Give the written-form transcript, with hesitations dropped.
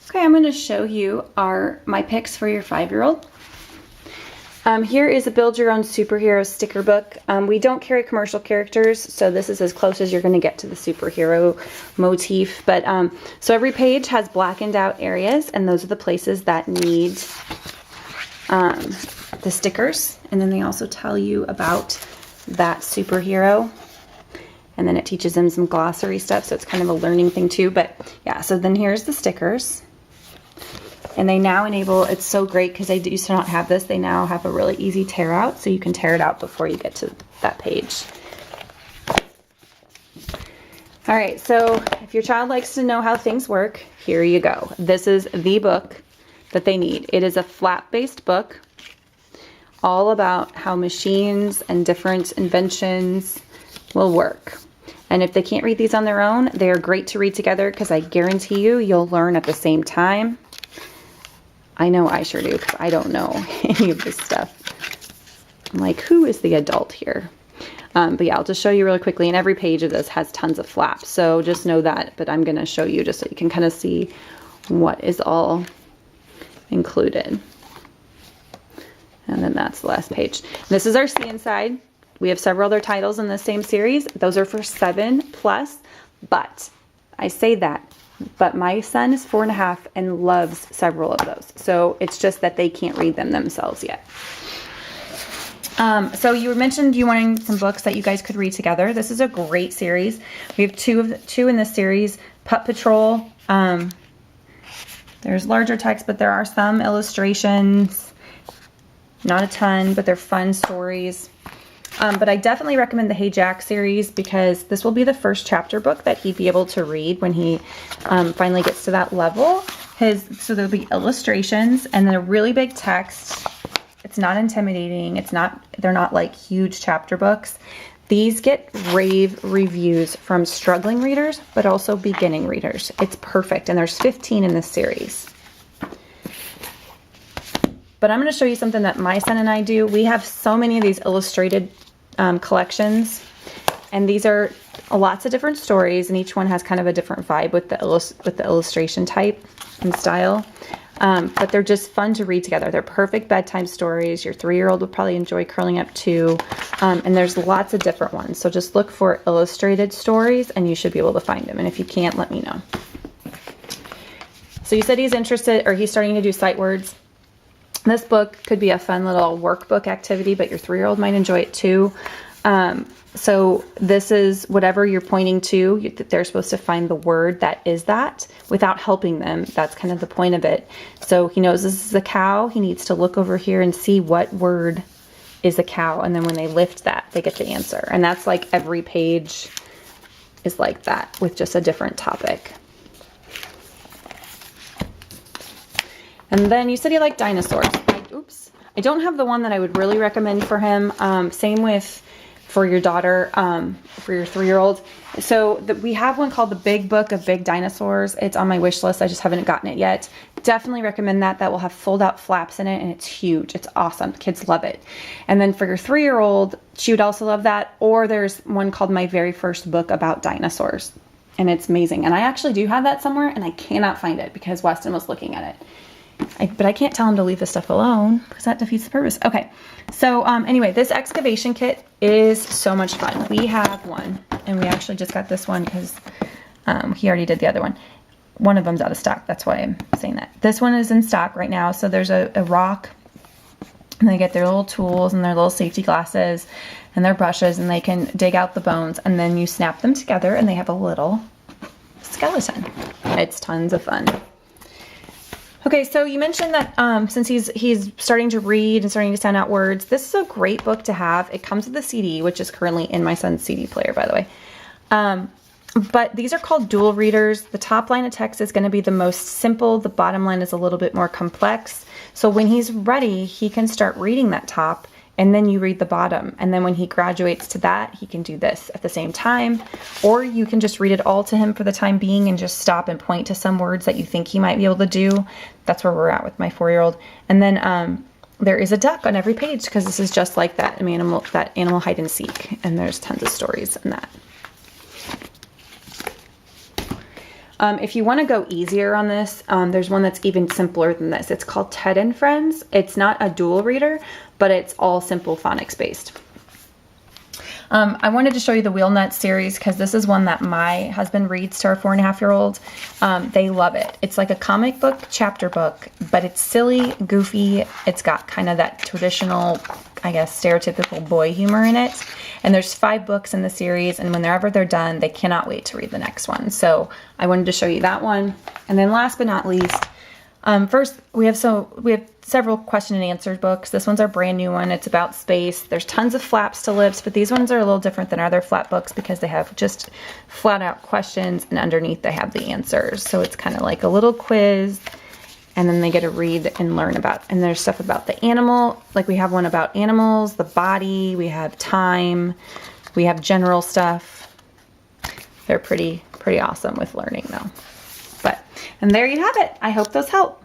Okay, I'm going to show you my picks for your 5-year-old. Here is a Build Your Own Superhero sticker book. We don't carry commercial characters, so this is as close as you're going to get to the superhero motif. But so every page has blackened out areas, and those are the places that need the stickers. And then they also tell you about that superhero. And then it teaches them some glossary stuff, so it's kind of a learning thing too. But yeah, so then here's the stickers. And they now enable, it's so great because they used to not have this, they now have a really easy tear out, so you can tear it out before you get to that page. All right, so if your child likes to know how things work, here you go. This is the book that they need. It is a flap-based book, all about how machines and different inventions will work. And if they can't read these on their own, they are great to read together because I guarantee you'll learn at the same time. I know I sure do because I don't know any of this stuff. I'm like, who is the adult here? But yeah, I'll just show you really quickly. And every page of this has tons of flaps. So just know that. But I'm going to show you just so you can kind of see what is all included. And then that's the last page. This is our See Inside. We have several other titles in the same series. Those are for 7+. But I say that. But my son is 4.5 and loves several of those. So it's just that they can't read them themselves yet. So you mentioned you wanting some books that you guys could read together. This is a great series. We have two in this series. Pup Patrol. There's larger text, but there are some illustrations. Not a ton, but they're fun stories. But I definitely recommend the Hey Jack series because this will be the first chapter book that he'd be able to read when he finally gets to that level. So there'll be illustrations and then a really big text. It's not intimidating. They're not like huge chapter books. These get rave reviews from struggling readers, but also beginning readers. It's perfect. And there's 15 in this series. But I'm going to show you something that my son and I do. We have so many of these illustrated collections, and these are lots of different stories, and each one has kind of a different vibe with the illustration type and style. But they're just fun to read together. They're perfect bedtime stories. Your 3-year-old would probably enjoy curling up too. And there's lots of different ones. So just look for illustrated stories, and you should be able to find them. And if you can't, let me know. So you said he's interested, or he's starting to do sight words. This book could be a fun little workbook activity, but your 3-year-old might enjoy it too. So this is whatever you're pointing to, they're supposed to find the word that is that without helping them. That's kind of the point of it. So he knows this is a cow. He needs to look over here and see what word is a cow. And then when they lift that, they get the answer. And that's like every page is like that with just a different topic. And then you said you like dinosaurs. I don't have the one that I would really recommend for him. Same with for your daughter, for your 3-year-old. So we have one called The Big Book of Big Dinosaurs. It's on my wish list. I just haven't gotten it yet. Definitely recommend that. That will have fold out flaps in it, and it's huge. It's awesome. Kids love it. And then for your 3-year-old, she would also love that. Or there's one called My Very First Book About Dinosaurs. And it's amazing. And I actually do have that somewhere, and I cannot find it because Weston was looking at it. But I can't tell him to leave this stuff alone because that defeats the purpose. Okay, so anyway, this excavation kit is so much fun. We have one, and we actually just got this one because he already did the other one. One of them's out of stock. That's why I'm saying that. This one is in stock right now. So there's a rock, and they get their little tools and their little safety glasses and their brushes, and they can dig out the bones, and then you snap them together, and they have a little skeleton. It's tons of fun. Okay, so you mentioned that since he's starting to read and starting to sound out words, this is a great book to have. It comes with a CD, which is currently in my son's CD player, by the way. But these are called dual readers. The top line of text is going to be the most simple. The bottom line is a little bit more complex. So when he's ready, he can start reading that top, and then you read the bottom. And then when he graduates to that, he can do this at the same time. Or you can just read it all to him for the time being and just stop and point to some words that you think he might be able to do. That's where we're at with my 4-year-old. And then there is a duck on every page because this is just like that animal hide and seek. And there's tons of stories in that. If you want to go easier on this, there's one that's even simpler than this. It's called Ted and Friends. It's not a dual reader, but it's all simple phonics based. I wanted to show you the Wheel Nuts series because this is one that my husband reads to our 4.5-year-old. They love it. It's like a comic book chapter book, but it's silly, goofy. It's got kind of that traditional, I guess, stereotypical boy humor in it. And there's 5 books in the series, and whenever they're done, they cannot wait to read the next one. So I wanted to show you that one. And then last but not least, first we have several question and answer books. This one's our brand new one. It's about space. There's tons of flaps to lips, but these ones are a little different than our other flap books because they have just flat out questions, and underneath they have the answers. So it's kind of like a little quiz, and then they get to read and learn about, and there's stuff about the animal. Like we have one about animals, the body, we have time, we have general stuff. They're pretty awesome with learning though. And there you have it. I hope those help.